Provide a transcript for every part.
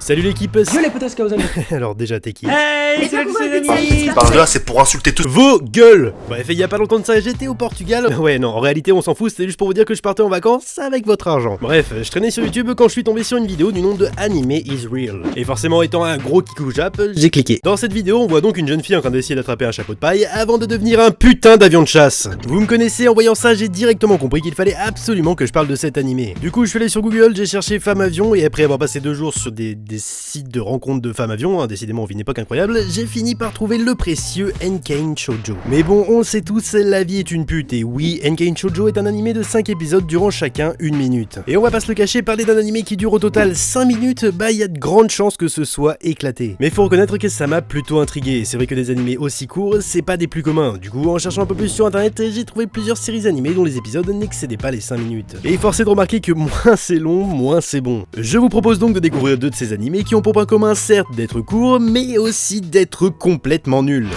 Salut l'équipe. Yo les potes, Alors déjà t'es qui? Hey, salut les amis. Par là, c'est pour insulter tous. Vos gueules. Bref, il y a pas longtemps de ça, j'étais au Portugal. Ouais non, en réalité on s'en fout, c'était juste pour vous dire que je partais en vacances avec votre argent. Bref, je traînais sur YouTube quand je suis tombé sur une vidéo du nom de Anime is Real. Et forcément étant un gros kikou jap, j'ai cliqué. Dans cette vidéo, on voit donc une jeune fille en train d'essayer d'attraper un chapeau de paille avant de devenir un putain d'avion de chasse. Vous me connaissez, en voyant ça, j'ai directement compris qu'il fallait absolument que je parle de cet animé. Du coup, je suis allé sur Google, j'ai cherché femme avion et après avoir passé 2 jours sur des sites de rencontres de femmes avions, décidément on vit une époque incroyable, j'ai fini par trouver le précieux Enkein Shoujo. Mais bon, on le sait tous, la vie est une pute et oui, Enkein Shoujo est un animé de 5 épisodes durant chacun 1 minute. Et on va pas se le cacher, parler d'un animé qui dure au total 5 minutes, bah y a de grandes chances que ce soit éclaté. Mais faut reconnaître que ça m'a plutôt intrigué, c'est vrai que des animés aussi courts, c'est pas des plus communs. Du coup, en cherchant un peu plus sur internet, j'ai trouvé plusieurs séries animées dont les épisodes n'excédaient pas les 5 minutes. Et force est de remarquer que moins c'est long, moins c'est bon. Je vous propose donc de découvrir 2 de ces animés qui ont pour point commun certes d'être courts, mais aussi d'être complètement nuls.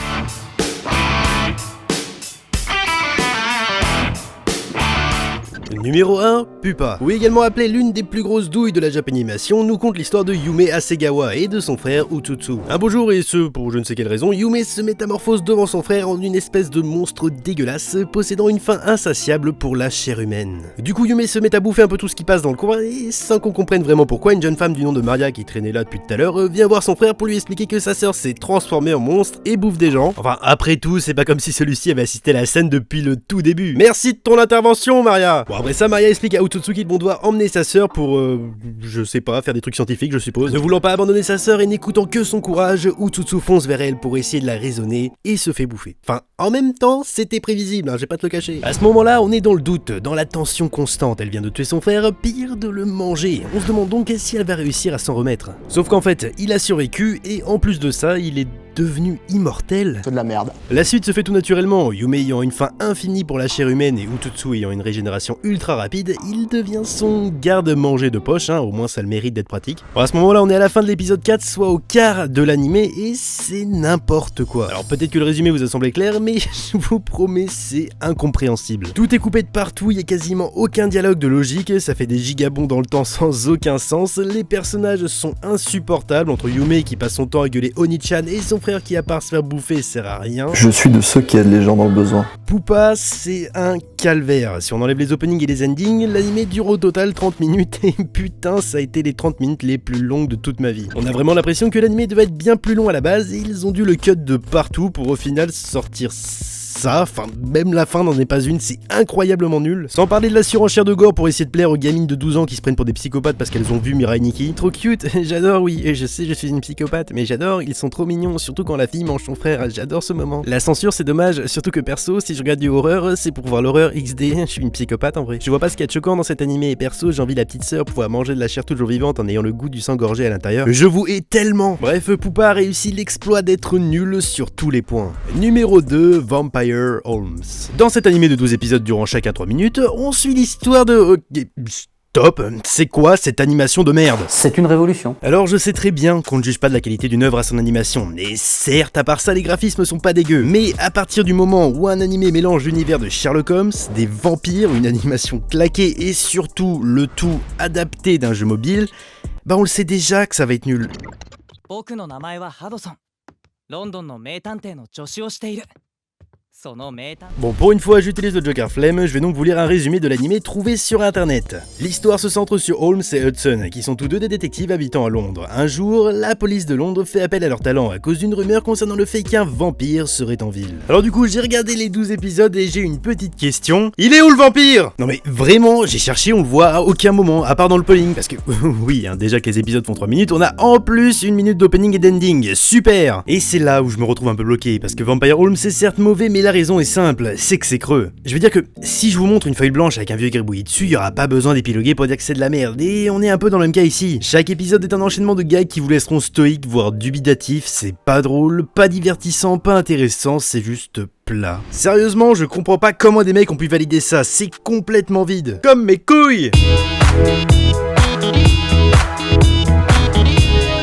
Numéro 1, Pupa. Oui, également appelée l'une des plus grosses douilles de la japanimation, nous conte l'histoire de Yume Hasegawa et de son frère Utsutsu. Un beau jour, et ce pour je ne sais quelle raison, Yume se métamorphose devant son frère en une espèce de monstre dégueulasse, possédant une faim insatiable pour la chair humaine. Du coup, Yume se met à bouffer un peu tout ce qui passe dans le coin, et sans qu'on comprenne vraiment pourquoi, une jeune femme du nom de Maria qui traînait là depuis tout à l'heure vient voir son frère pour lui expliquer que sa sœur s'est transformée en monstre et bouffe des gens. Enfin, après tout, c'est pas comme si celui-ci avait assisté à la scène depuis le tout début. Merci de ton intervention, Maria. Bon, après ça, Maria explique à Utsutsu qu'il doit emmener sa sœur pour, je sais pas, faire des trucs scientifiques, je suppose. Ne voulant pas abandonner sa sœur et n'écoutant que son courage, Utsutsu fonce vers elle pour essayer de la raisonner et se fait bouffer. Enfin, en même temps, c'était prévisible, hein, je vais pas te le cacher. À ce moment-là, on est dans le doute, dans la tension constante. Elle vient de tuer son frère, pire de le manger. On se demande donc si elle va réussir à s'en remettre. Sauf qu'en fait, il a survécu et en plus de ça, il est devenu immortel. C'est de la merde. La suite se fait tout naturellement, Yume ayant une faim infinie pour la chair humaine et Utsutsu ayant une régénération ultra rapide, il devient son garde-manger de poche, hein, au moins ça le mérite d'être pratique. Bon, à ce moment-là, on est à la fin de l'épisode 4, soit au quart de l'animé, et c'est n'importe quoi. Alors peut-être que le résumé vous a semblé clair, mais je vous promets, c'est incompréhensible. Tout est coupé de partout, il y a quasiment aucun dialogue de logique, ça fait des gigabonds dans le temps sans aucun sens, les personnages sont insupportables, entre Yume qui passe son temps à gueuler Oni-chan et son frère qui à part se faire bouffer sert à rien. Je suis de ceux qui aident les gens dans le besoin. Pupa, c'est un calvaire. Si on enlève les openings et les endings, l'animé dure au total 30 minutes et putain, ça a été les 30 minutes les plus longues de toute ma vie. On a vraiment l'impression que l'animé devait être bien plus long à la base et ils ont dû le cut de partout pour au final sortir ça, enfin même la fin n'en est pas une, c'est incroyablement nul. Sans parler de la surenchère de gore pour essayer de plaire aux gamines de 12 ans qui se prennent pour des psychopathes parce qu'elles ont vu Mirai Nikki. Trop cute, j'adore, oui, et je sais je suis une psychopathe, mais j'adore, ils sont trop mignons, surtout quand la fille mange son frère, j'adore ce moment. La censure c'est dommage, surtout que perso, si je regarde du horreur, c'est pour voir l'horreur XD, je suis une psychopathe en vrai. Je vois pas ce qu'il y a de choquant dans cet animé et perso, j'ai envie la petite sœur pouvoir manger de la chair toujours vivante en ayant le goût du sang gorgé à l'intérieur. Je vous hais tellement. Bref, Pupa a réussi l'exploit d'être nul sur tous les points. Numéro 2, Vampire Holmes. Dans cet animé de 12 épisodes durant chacun 3 minutes, on suit l'histoire de... Stop, c'est quoi cette animation de merde? C'est une révolution. Alors je sais très bien qu'on ne juge pas de la qualité d'une œuvre à son animation, et certes à part ça les graphismes sont pas dégueux, mais à partir du moment où un animé mélange l'univers de Sherlock Holmes, des vampires, une animation claquée et surtout le tout adapté d'un jeu mobile, bah on le sait déjà que ça va être nul. Bon, pour une fois, j'utilise le Joker Flemme, je vais donc vous lire un résumé de l'animé trouvé sur internet. L'histoire se centre sur Holmes et Hudson, qui sont tous deux des détectives habitant à Londres. Un jour, la police de Londres fait appel à leur talent à cause d'une rumeur concernant le fait qu'un vampire serait en ville. Alors du coup, j'ai regardé les 12 épisodes et j'ai une petite question. Il est où le vampire? Non mais vraiment, j'ai cherché, on le voit à aucun moment, à part dans le polling, parce que oui, hein, déjà que les épisodes font 3 minutes, on a en plus 1 minute d'opening et d'ending, super. Et c'est là où je me retrouve un peu bloqué, parce que Vampire Holmes c'est certes mauvais, mais la raison est simple, c'est que c'est creux. Je veux dire que si je vous montre une feuille blanche avec un vieux gribouillis dessus, il y aura pas besoin d'épiloguer pour dire que c'est de la merde, et on est un peu dans le même cas ici. Chaque épisode est un enchaînement de gags qui vous laisseront stoïques, voire dubitatifs, c'est pas drôle, pas divertissant, pas intéressant, c'est juste plat. Sérieusement, je comprends pas comment des mecs ont pu valider ça, c'est complètement vide. Comme mes couilles!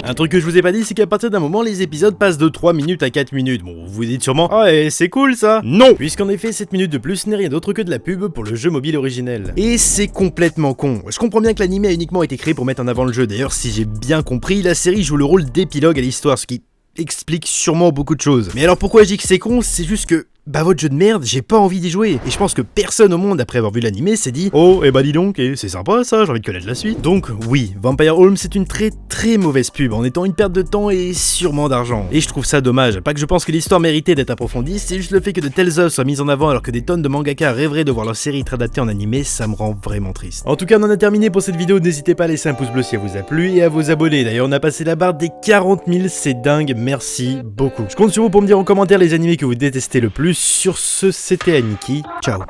Un truc que je vous ai pas dit, c'est qu'à partir d'un moment, les épisodes passent de 3 minutes à 4 minutes. Bon, vous vous dites sûrement, ah, c'est cool ça. Non, puisqu'en effet, 7 minutes de plus n'est rien d'autre que de la pub pour le jeu mobile originel. Et c'est complètement con. Je comprends bien que l'anime a uniquement été créé pour mettre en avant le jeu. D'ailleurs, si j'ai bien compris, la série joue le rôle d'épilogue à l'histoire, ce qui explique sûrement beaucoup de choses. Mais alors pourquoi je dis que c'est con, c'est juste que votre jeu de merde, j'ai pas envie d'y jouer. Et je pense que personne au monde, après avoir vu l'animé, s'est dit oh, dis donc, c'est sympa ça, j'ai envie de connaître la suite. Donc oui, Vampire Home c'est une très mauvaise pub, en étant une perte de temps et sûrement d'argent. Et je trouve ça dommage, pas que je pense que l'histoire méritait d'être approfondie, c'est juste le fait que de telles œuvres soient mises en avant alors que des tonnes de mangaka rêveraient de voir leur série être adaptée en animé, ça me rend vraiment triste. En tout cas, on en a terminé pour cette vidéo, n'hésitez pas à laisser un pouce bleu si elle vous a plu et à vous abonner. D'ailleurs, on a passé la barre des 40 000, c'est dingue, merci beaucoup. Je compte sur vous pour me dire en commentaire les animés que vous détestez le plus. Sur ce, c'était Aniki, ciao.